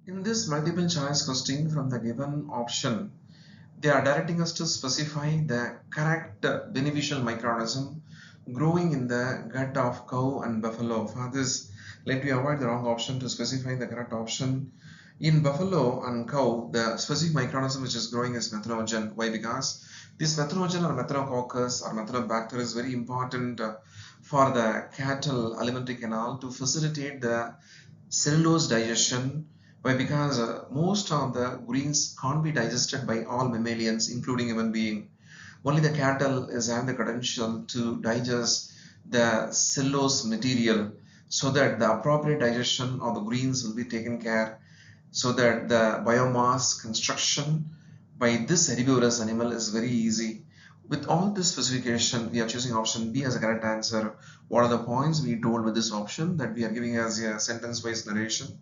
In this multiple choice question from the given option, they are directing us to specify the correct beneficial microorganism growing in the gut of cow and buffalo. For this, let me avoid the wrong option to specify the correct option. In buffalo and cow, the specific microorganism which is growing is methanogen. Why? Because this methanogen or methanococcus or methanobacter is very important for the cattle alimentary canal to facilitate the cellulose digestion. Why? Because most of the greens can't be digested by all mammalians, including human being. Only the cattle is have the potential to digest the cellulose material, so that the appropriate digestion of the greens will be taken care, so that the biomass construction by this herbivorous animal is very easy. With all this specification, we are choosing option B as a correct answer. What are the points we told with this option that we are giving as a sentence-wise narration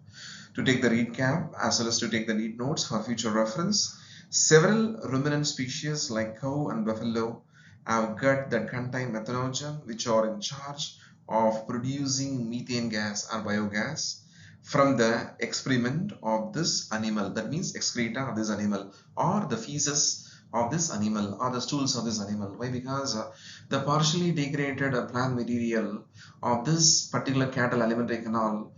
to take the recap as well as to take the neat notes for future reference. Several ruminant species like cow and buffalo have gut that contain methanogen, which are in charge of producing methane gas or biogas from the excrement of this animal. That means excreta of this animal or the feces of this animal or the stools of this animal. Why? Because the partially degraded plant material of this particular cattle alimentary canal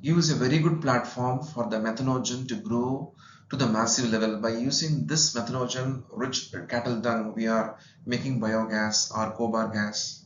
gives a very good platform for the methanogen to grow to the massive level. By using this methanogen rich cattle dung, we are making biogas or cobar gas.